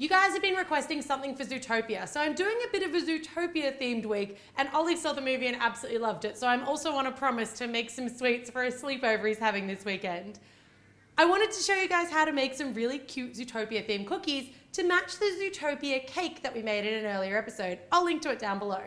You guys have been requesting something for Zootopia, so I'm doing a bit of a Zootopia themed week, and Ollie saw the movie and absolutely loved it, so I'm also on a promise to make some sweets for a sleepover he's having this weekend. I wanted to show you guys how to make some really cute Zootopia themed cookies to match the Zootopia cake that we made in an earlier episode. I'll link to it down below.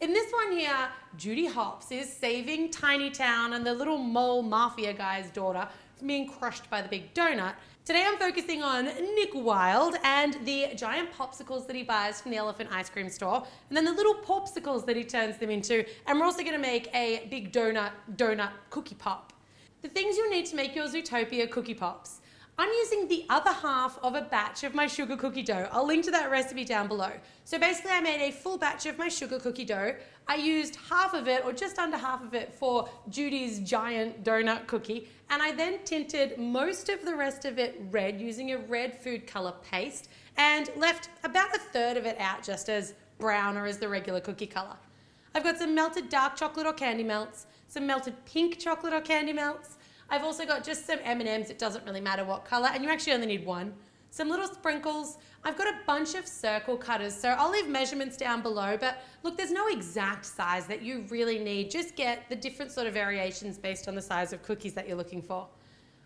In this one here, Judy Hopps is saving Tiny Town and the little mole mafia guy's daughter from being crushed by the big donut. Today I'm focusing on Nick Wilde and the giant popsicles that he buys from the elephant ice cream store, and then the little Popsicles that he turns them into, and we're also going to make a big donut cookie pop. The things you'll need to make your Zootopia cookie pops. I'm using the other half of a batch of my sugar cookie dough. I'll link to that recipe down below. So basically I made a full batch of my sugar cookie dough. I used half of it, or just under half of it, for Judy's giant donut cookie. And I then tinted most of the rest of it red using a red food color paste, and left about a third of it out just as brown or as the regular cookie color. I've got some melted dark chocolate or candy melts, some melted pink chocolate or candy melts. I've also got just some M&Ms, it doesn't really matter what color, and you actually only need one. Some little sprinkles. I've got a bunch of circle cutters, so I'll leave measurements down below, but look, there's no exact size that you really need. Just get the different sort of variations based on the size of cookies that you're looking for.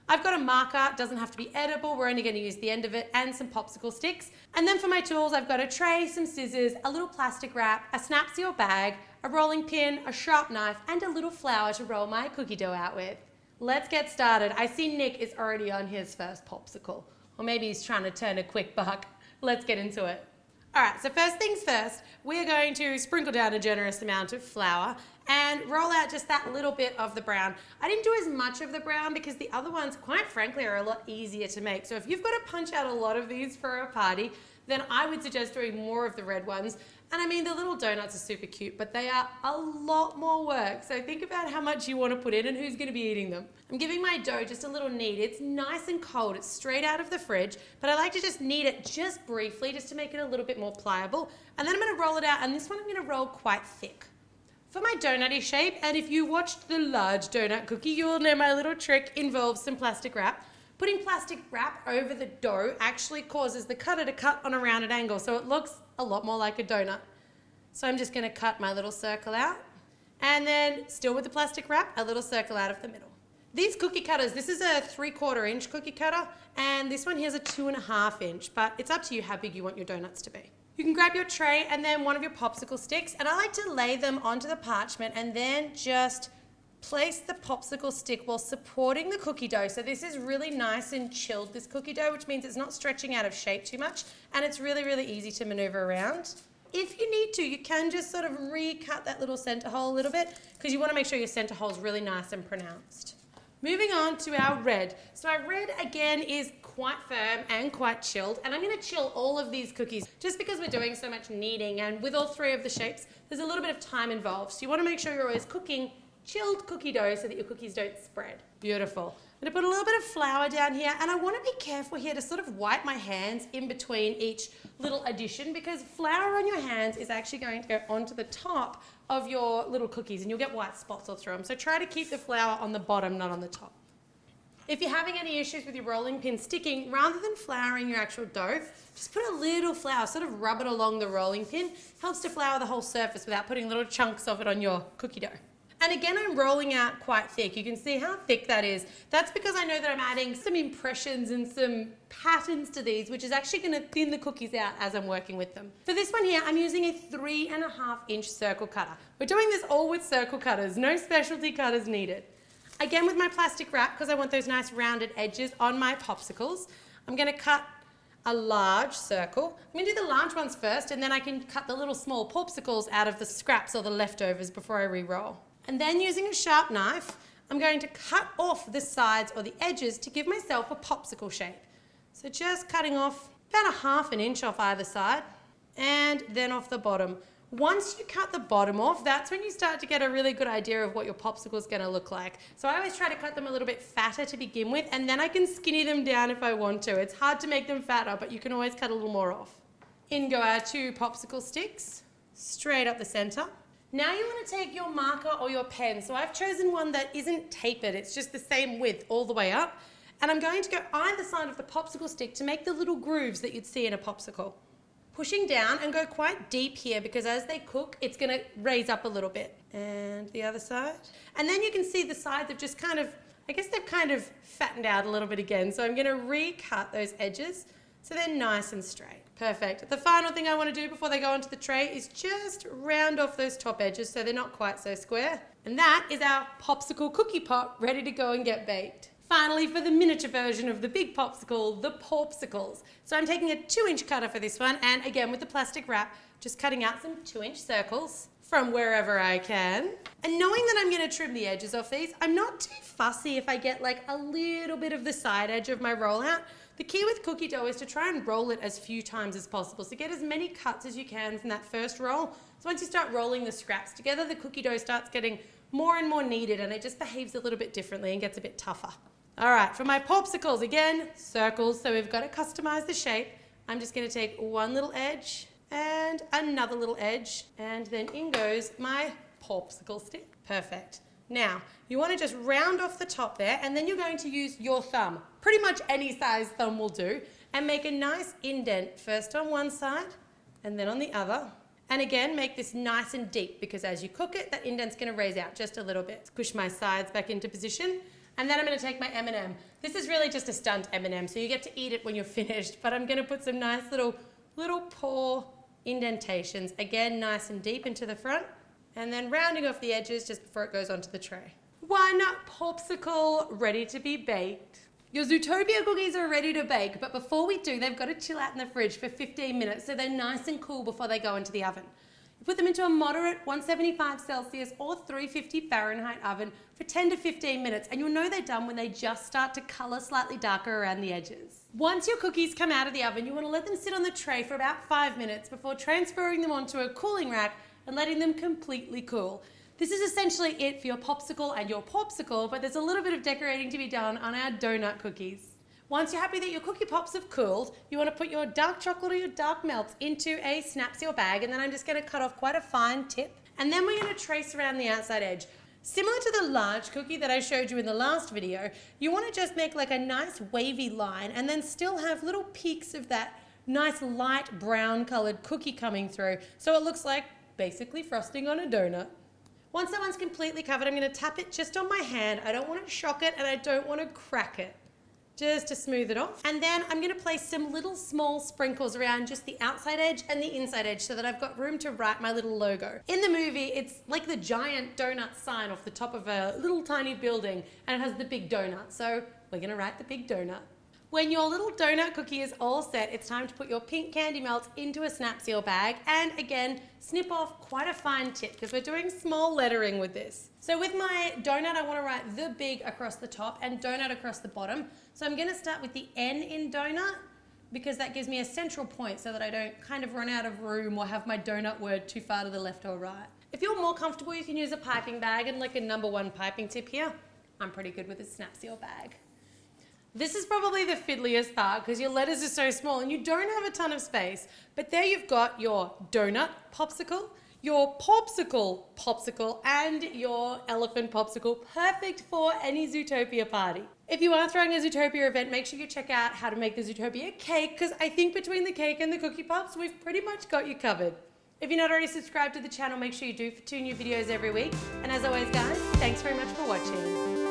I've got a marker, it doesn't have to be edible, we're only going to use the end of it, and some popsicle sticks. And then for my tools, I've got a tray, some scissors, a little plastic wrap, a snap seal bag, a rolling pin, a sharp knife, and a little flour to roll my cookie dough out with. Let's get started. I see Nick is already on his first popsicle. Or maybe he's trying to turn a quick buck. Let's get into it. All right, so first things first, we're going to sprinkle down a generous amount of flour and roll out just that little bit of the brown. I didn't do as much of the brown because the other ones, quite frankly, are a lot easier to make. So if you've got to punch out a lot of these for a party, then I would suggest doing more of the red ones. And I mean, the little donuts are super cute, but they are a lot more work. So think about how much you want to put in and who's going to be eating them. I'm giving my dough just a little knead. It's nice and cold. It's straight out of the fridge, but I like to just knead it just briefly just to make it a little bit more pliable. And then I'm going to roll it out, and this one I'm going to roll quite thick. For my donutty shape, and if you watched the large donut cookie, you will know my little trick involves some plastic wrap. Putting plastic wrap over the dough actually causes the cutter to cut on a rounded angle, so it looks a lot more like a donut. So I'm just going to cut my little circle out, and then still with the plastic wrap, a little circle out of the middle. These cookie cutters, this is a 3/4 inch cookie cutter, and this one here is a 2.5 inch, but it's up to you how big you want your donuts to be. You can grab your tray and then one of your popsicle sticks, and I like to lay them onto the parchment and then just place the popsicle stick while supporting the cookie dough. So this is really nice and chilled, this cookie dough, which means it's not stretching out of shape too much, and it's really, really easy to maneuver around. If you need to, you can just sort of recut that little center hole a little bit, because you want to make sure your center hole is really nice and pronounced. Moving on to our red. So our red, again, is quite firm and quite chilled, and I'm going to chill all of these cookies just because we're doing so much kneading, and with all three of the shapes, there's a little bit of time involved. So you want to make sure you're always cooking chilled cookie dough so that your cookies don't spread. Beautiful. I'm going to put a little bit of flour down here, and I want to be careful here to sort of wipe my hands in between each little addition, because flour on your hands is actually going to go onto the top of your little cookies and you'll get white spots all through them. So try to keep the flour on the bottom, not on the top. If you're having any issues with your rolling pin sticking, rather than flouring your actual dough, just put a little flour, sort of rub it along the rolling pin. Helps to flour the whole surface without putting little chunks of it on your cookie dough. And again, I'm rolling out quite thick. You can see how thick that is. That's because I know that I'm adding some impressions and some patterns to these, which is actually going to thin the cookies out as I'm working with them. For this one here, I'm using a 3.5 inch circle cutter. We're doing this all with circle cutters, no specialty cutters needed. Again, with my plastic wrap, because I want those nice rounded edges on my popsicles, I'm going to cut a large circle. I'm going to do the large ones first, and then I can cut the little small popsicles out of the scraps or the leftovers before I re-roll. And then using a sharp knife, I'm going to cut off the sides or the edges to give myself a popsicle shape. So just cutting off about 1/2 inch off either side, and then off the bottom. Once you cut the bottom off, that's when you start to get a really good idea of what your popsicle is going to look like. So I always try to cut them a little bit fatter to begin with, and then I can skinny them down if I want to. It's hard to make them fatter, but you can always cut a little more off. In go our 2 popsicle sticks, straight up the center. Now you want to take your marker or your pen. So I've chosen one that isn't tapered. It's just the same width all the way up. And I'm going to go either side of the popsicle stick to make the little grooves that you'd see in a popsicle. Pushing down and go quite deep here because as they cook, it's going to raise up a little bit. And the other side. And then you can see the sides have just kind of, I guess they've kind of fattened out a little bit again. So I'm going to recut those edges so they're nice and straight. Perfect. The final thing I want to do before they go onto the tray is just round off those top edges so they're not quite so square. And that is our popsicle cookie pot ready to go and get baked. Finally, for the miniature version of the big popsicle, the Popsicles. So I'm taking a 2-inch cutter for this one, and again with the plastic wrap, just cutting out some 2-inch circles from wherever I can. And knowing that I'm going to trim the edges off these, I'm not too fussy if I get like a little bit of the side edge of my rollout. The key with cookie dough is to try and roll it as few times as possible. So get as many cuts as you can from that first roll. So once you start rolling the scraps together, the cookie dough starts getting more and more kneaded and it just behaves a little bit differently and gets a bit tougher. All right, for my Popsicles, again, circles. So we've got to customize the shape. I'm just going to take one little edge and another little edge, and then in goes my popsicle stick. Perfect. Now, you want to just round off the top there, and then you're going to use your thumb. Pretty much any size thumb will do, and make a nice indent first on one side and then on the other. And again, make this nice and deep because as you cook it, that indent's going to raise out just a little bit. Push my sides back into position. And then I'm going to take my M&M. This is really just a stunt M&M, so you get to eat it when you're finished, but I'm going to put some nice little paw indentations, again nice and deep into the front, and then rounding off the edges just before it goes onto the tray. One popsicle ready to be baked. Your Zootopia cookies are ready to bake, but before we do, they've got to chill out in the fridge for 15 minutes so they're nice and cool before they go into the oven. You put them into a moderate 175 Celsius or 350 Fahrenheit oven for 10 to 15 minutes, and you'll know they're done when they just start to color slightly darker around the edges. Once your cookies come out of the oven, you want to let them sit on the tray for about 5 minutes before transferring them onto a cooling rack and letting them completely cool. This is essentially it for your popsicle and your popsicle, but there's a little bit of decorating to be done on our donut cookies. Once you're happy that your cookie pops have cooled, you want to put your dark chocolate or your dark melts into a snap seal bag, and then I'm just going to cut off quite a fine tip, and then we're going to trace around the outside edge. Similar to the large cookie that I showed you in the last video, you want to just make like a nice wavy line and then still have little peaks of that nice light brown colored cookie coming through, so it looks like basically frosting on a donut. Once that one's completely covered, I'm going to tap it just on my hand. I don't want to shock it and I don't want to crack it, just to smooth it off. And then I'm going to place some little small sprinkles around just the outside edge and the inside edge so that I've got room to write my little logo. In the movie, it's like the giant donut sign off the top of a little tiny building, and it has the big donut. So we're going to write the big donut. When your little donut cookie is all set, it's time to put your pink candy melts into a snap seal bag, and again, snip off quite a fine tip because we're doing small lettering with this. So with my donut, I want to write the big across the top and donut across the bottom. So I'm going to start with the N in donut because that gives me a central point so that I don't kind of run out of room or have my donut word too far to the left or right. If you're more comfortable, you can use a piping bag, and like a #1 piping tip here, I'm pretty good with a snap seal bag. This is probably the fiddliest part because your letters are so small and you don't have a ton of space. But there you've got your donut popsicle, your popsicle, and your elephant popsicle, perfect for any Zootopia party. If you are throwing a Zootopia event, make sure you check out how to make the Zootopia cake, because I think between the cake and the cookie pops, we've pretty much got you covered. If you're not already subscribed to the channel, make sure you do for 2 new videos every week. And as always, guys, thanks very much for watching.